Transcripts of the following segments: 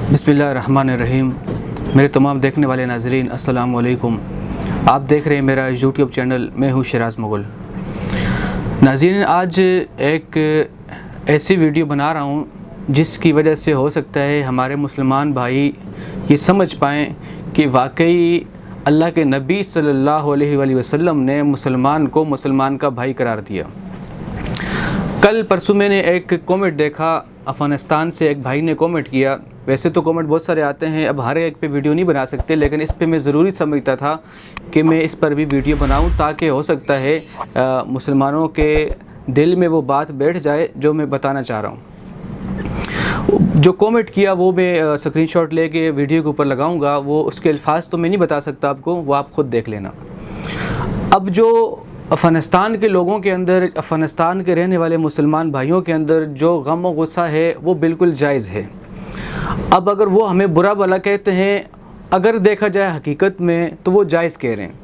बिस्मिल्लाहिर्रहमानिर्रहीम। मेरे तमाम देखने वाले नाज़रीन अस्सलाम वालेकुम। आप देख रहे हैं मेरा यूट्यूब चैनल, मैं हूँ शिराज़ मुग़ल। नाज़रीन, आज एक ऐसी वीडियो बना रहा हूँ जिसकी वजह से हो सकता है हमारे मुसलमान भाई ये समझ पाएँ कि वाकई अल्लाह के नबी सल्लल्लाहु अलैहि वसल्लम ने मुसलमान को मुसलमान का भाई करार दिया। कल परसों मैंने एक कमेंट देखा, अफ़गानिस्तान से एक भाई ने कमेंट किया। वैसे तो कमेंट बहुत सारे आते हैं, अब हर एक पे वीडियो नहीं बना सकते, लेकिन इस पे मैं ज़रूरी समझता था कि मैं इस पर भी वीडियो बनाऊं ताकि हो सकता है मुसलमानों के दिल में वो बात बैठ जाए जो मैं बताना चाह रहा हूं। जो कमेंट किया वो मैं स्क्रीनशॉट लेके वीडियो के ऊपर लगाऊंगा। वो उसके अल्फाज तो मैं नहीं बता सकता आपको, वो आप ख़ुद देख लेना। अब जो अफ़गानिस्तान के लोगों के अंदर, अफ़गानिस्तान के रहने वाले मुसलमान भाइयों के अंदर जो गम और गुस्सा है वो बिल्कुल जायज़ है। अब अगर वो हमें बुरा भला कहते हैं, अगर देखा जाए हकीकत में तो वो जायज़ कह रहे हैं,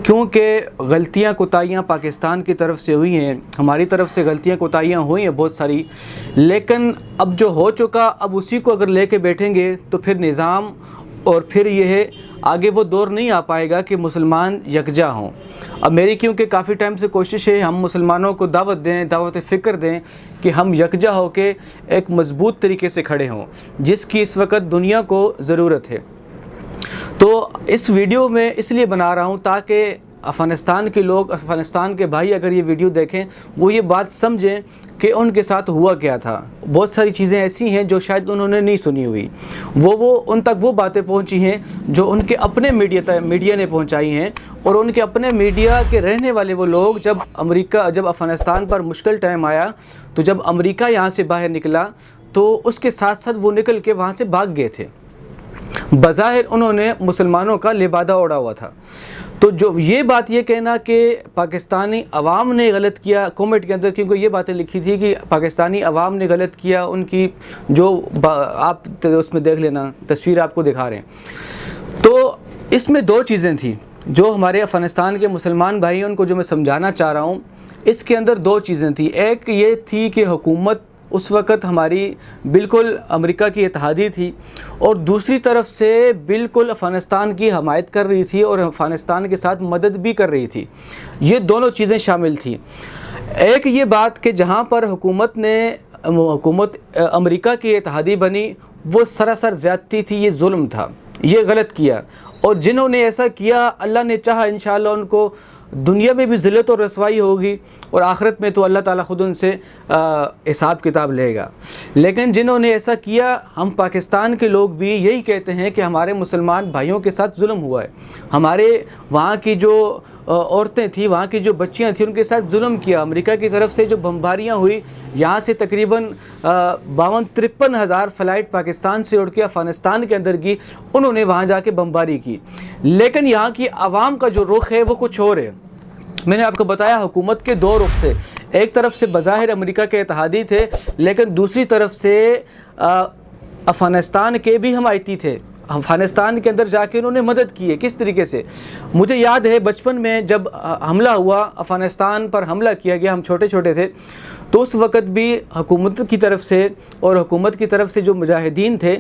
क्योंकि गलतियाँ कोताहियाँ पाकिस्तान की तरफ से हुई हैं, हमारी तरफ से गलतियाँ कोताहियाँ हुई हैं बहुत सारी। लेकिन अब जो हो चुका, अब उसी को अगर लेके बैठेंगे तो फिर निज़ाम और फिर यह आगे वो दौर नहीं आ पाएगा कि मुसलमान यकजा हों। अब मेरी क्योंकि काफ़ी टाइम से कोशिश है हम मुसलमानों को दावत दें, दावत फ़िक्र दें कि हम यकजा हो के एक मज़बूत तरीके से खड़े हों, जिसकी इस वक्त दुनिया को ज़रूरत है। तो इस वीडियो में इसलिए बना रहा हूँ ताकि अफ़गानिस्तान के लोग, अफ़गानिस्तान के भाई अगर ये वीडियो देखें वो ये बात समझें कि उनके साथ हुआ क्या था। बहुत सारी चीज़ें ऐसी हैं जो शायद उन्होंने नहीं सुनी हुई, वो उन तक वो बातें पहुंची हैं जो उनके अपने मीडिया ने पहुंचाई हैं। और उनके अपने मीडिया के रहने वाले वो लोग जब अफ़गानिस्तान पर मुश्किल टाइम आया, तो जब अमेरिका यहाँ से बाहर निकला तो उसके साथ साथ वो निकल के वहाँ से भाग गए थे। बज़ाहिर उन्होंने मुसलमानों का लिबादा ओढ़ा हुआ था। तो जो ये बात ये कहना कि पाकिस्तानी अवाम ने गलत किया, कमेंट के अंदर क्योंकि ये बातें लिखी थी कि पाकिस्तानी अवाम ने गलत किया, उनकी जो आप उसमें देख लेना, तस्वीर आपको दिखा रहे हैं। तो इसमें दो चीज़ें थी जो हमारे अफ़गानिस्तान के मुसलमान भाई हैं उनको जो मैं समझाना चाह रहा हूँ। इसके अंदर दो चीज़ें थी। एक ये थी कि हुकूमत उस वक़्त हमारी बिल्कुल अमेरिका की इत्तेहादी थी, और दूसरी तरफ से बिल्कुल अफ़गानिस्तान की हमायत कर रही थी और अफ़गानिस्तान के साथ मदद भी कर रही थी। ये दोनों चीज़ें शामिल थी। एक ये बात कि जहाँ पर हुकूमत अमेरिका की इत्तेहादी बनी, वो सरासर ज़्यादती थी, ये जुल्म था, ये गलत किया। और जिन्होंने ऐसा किया, अल्लाह ने चाहा इंशाअल्लाह उनको दुनिया में भी ज़िल्लत और रसवाई होगी, और आखिरत में तो अल्लाह ताला ख़ुद उनसे हिसाब किताब लेगा। लेकिन जिन्होंने ऐसा किया, हम पाकिस्तान के लोग भी यही कहते हैं कि हमारे मुसलमान भाइयों के साथ जुल्म हुआ है। हमारे वहाँ की जो औरतें थी, वहाँ की जो बच्चियाँ थी, उनके साथ जुल्म किया। अमेरिका की तरफ से जो बमबारियाँ हुई, यहाँ से तकरीबन 52-53 हज़ार फ़्लाइट पाकिस्तान से उड़ के अफ़गानिस्तान के अंदर की, उन्होंने वहाँ जाके बमबारी की। लेकिन यहाँ की आवाम का जो रुख है वो कुछ और है। मैंने आपको बताया हुकूमत के दो रुख थे। एक तरफ से बज़ाहिर अमेरिका के इत्तेहादी थे, लेकिन दूसरी तरफ से अफ़गानिस्तान के भी हमायती थे। अफ़गानिस्तान के अंदर जाके उन्होंने मदद की है। किस तरीके से? मुझे याद है बचपन में जब हमला हुआ, अफ़गानिस्तान पर हमला किया गया, हम छोटे छोटे थे, तो उस वक़्त भी हुकूमत की तरफ से और हुकूमत की तरफ से जो मुजाहिदीन थे,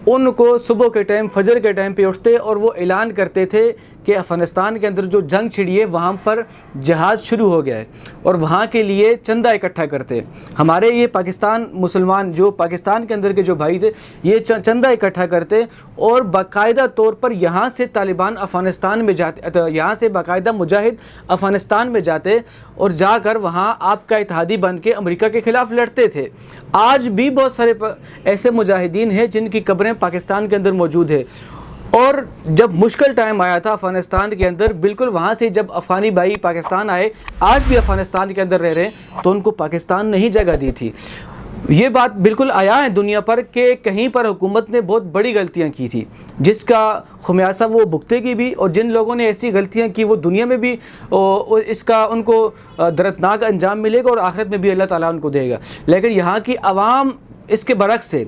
उनको सुबह के टाइम, फजर के टाइम पे उठते और वो ऐलान करते थे कि अफ़गानिस्तान के अंदर जो जंग छिड़ी है वहाँ पर जहाज़ शुरू हो गया है, और वहाँ के लिए चंदा इकट्ठा करते। हमारे ये पाकिस्तान मुसलमान जो पाकिस्तान के अंदर के जो भाई थे, ये चंदा इकट्ठा करते और बाकायदा तौर पर यहाँ से तालिबान अफ़गानिस्तान में जाते, तो यहाँ से बाकायदा मुजाहिद अफ़गानिस्तान में जाते और जाकर वहाँ आपका इत्तेहादी बन के अमेरिका के ख़िलाफ़ लड़ते थे। आज भी बहुत सारे ऐसे मुजाहिदीन हैं जिनकी कब्रें पाकिस्तान के अंदर मौजूद है। और जब मुश्किल टाइम आया था अफ़गानिस्तान के अंदर, बिल्कुल वहाँ से जब अफ़गानी भाई पाकिस्तान आए, आज भी अफ़गानिस्तान के अंदर रह रहे हैं, तो उनको पाकिस्तान ने ही जगह दी थी। ये बात बिल्कुल आया है दुनिया पर कि कहीं पर हुकूमत ने बहुत बड़ी गलतियाँ की थी, जिसका खुमियासा वो भुगतेगी भी, और जिन लोगों ने ऐसी गलतियाँ की वो दुनिया में भी इसका उनको दर्दनाक अंजाम मिलेगा और आखिरत में भी अल्लाह ताला उनको देगा। लेकिन यहाँ की आवाम इसके बरक्स से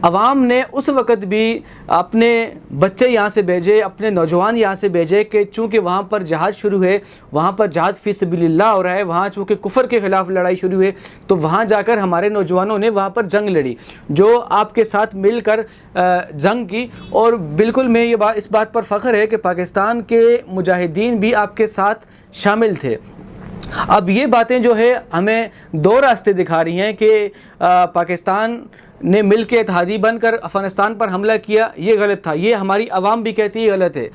अवाम ने उस वक़्त भी अपने बच्चे यहाँ से भेजे, अपने नौजवान यहाँ से भेजे कि चूँकि वहाँ पर जहाद शुरू है, वहाँ पर जहाद फ़ी सबिलिल्लाह हो रहा है, वहाँ चूँकि कुफ़र के ख़िलाफ़ लड़ाई शुरू है, तो वहाँ जाकर हमारे नौजवानों ने वहाँ पर जंग लड़ी, जो आपके साथ मिलकर जंग की। और बिल्कुल मैं इस बात पर फ़ख्र है कि पाकिस्तान के मुजाहिदीन भी आपके साथ शामिल थे। अब ये बातें जो है हमें दो रास्ते दिखा रही हैं कि पाकिस्तान ने मिल के इत्तेहादी बनकर अफ़गानिस्तान पर हमला किया, ये गलत था। ये हमारी आवाम भी कहती है गलत है।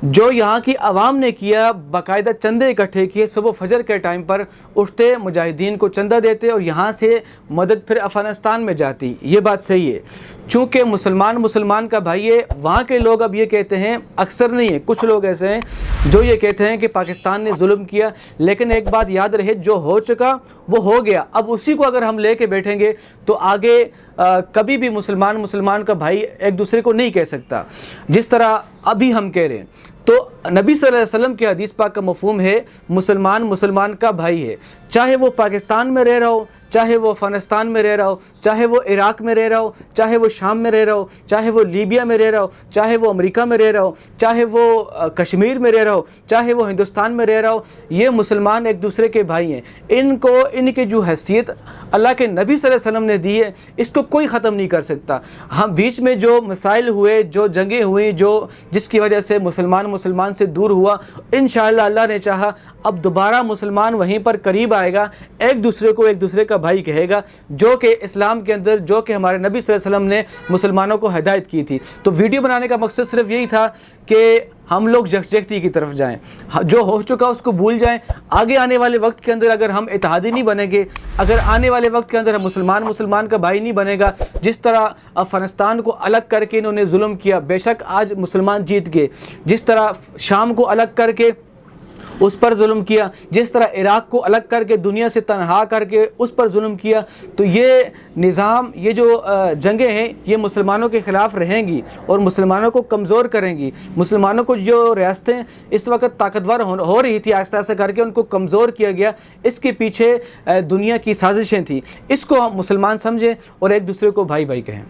जो यहाँ की आवाम ने किया, बाकायदा चंदे इकट्ठे किए, सुबह फजर के टाइम पर उठते, मुजाहिदीन को चंदा देते और यहाँ से मदद फिर अफ़गानिस्तान में जाती। ये बात सही है। चूँकि मुसलमान का भाई है, वहाँ के लोग अब ये कहते हैं, अक्सर नहीं है, कुछ लोग ऐसे हैं जो ये कहते हैं कि पाकिस्तान ने जुल्म किया। लेकिन एक बात याद रहे, जो हो चुका वो हो गया। अब उसी को अगर हम लेके बैठेंगे तो आगे कभी भी मुसलमान का भाई एक दूसरे को नहीं कह सकता, जिस तरह अभी हम कह रहे हैं। तो नबी सल्लल्लाहु अलैहि वसल्लम के हदीस पाक का मफ़हूम है, मुसलमान का भाई है, चाहे वो पाकिस्तान में रह रहा हो, चाहे वो अफ़गानिस्तान में रह रहा हो, चाहे वो इराक़ में रह रहा हो, चाहे वो शाम में रह रहा हो, चाहे वो लीबिया में रह रहा हो, चाहे वो अमेरिका में रह रहा हो, चाहे वो कश्मीर में रह रहा हो, चाहे वो हिंदुस्तान में रह रहा हो, ये मुसलमान एक दूसरे के भाई हैं। इनको इनकी जो हैसियत अल्लाह के नबी सल्लल्लाहु अलैहि वसल्लम ने दी है, इसको कोई ख़त्म नहीं कर सकता। हम बीच में जो मसाइल हुए, जो जंगें हुई, जिसकी वजह से मुसलमान से दूर हुआ, इंशाअल्लाह अल्लाह ने चाहा अब दोबारा मुसलमान वहीं पर करीब आएगा, एक दूसरे को एक दूसरे का भाई कहेगा, जो कि इस्लाम के अंदर, जो कि हमारे नबी सल्लल्लाहु अलैहि वसल्लम ने मुसलमानों को हिदायत की थी। तो वीडियो बनाने का मकसद सिर्फ यही था कि हम लोग यकजहती की तरफ जाएं, जो हो चुका उसको भूल जाएं। आगे आने वाले वक्त के अंदर अगर हम इत्तेहादी नहीं बनेंगे, अगर आने वाले वक्त के अंदर हम मुसलमान का भाई नहीं बनेगा, जिस तरह अफ़गानिस्तान को अलग करके इन्होंने जुल्म किया, बेशक आज मुसलमान जीत गए, जिस तरह शाम को अलग करके उस पर जुल्म किया, जिस तरह इराक़ को अलग करके दुनिया से तनहा करके उस पर जुल्म किया, तो ये निज़ाम, ये जो जंगें हैं, ये मुसलमानों के ख़िलाफ़ रहेंगी और मुसलमानों को कमज़ोर करेंगी। मुसलमानों को जो रियासतें इस वक्त ताकतवर हो रही थी, आहिस्ता आहिस्ता करके उनको कमज़ोर किया गया। इसके पीछे दुनिया की साजिशें थी। इसको हम मुसलमान समझें और एक दूसरे को भाई भाई कहें।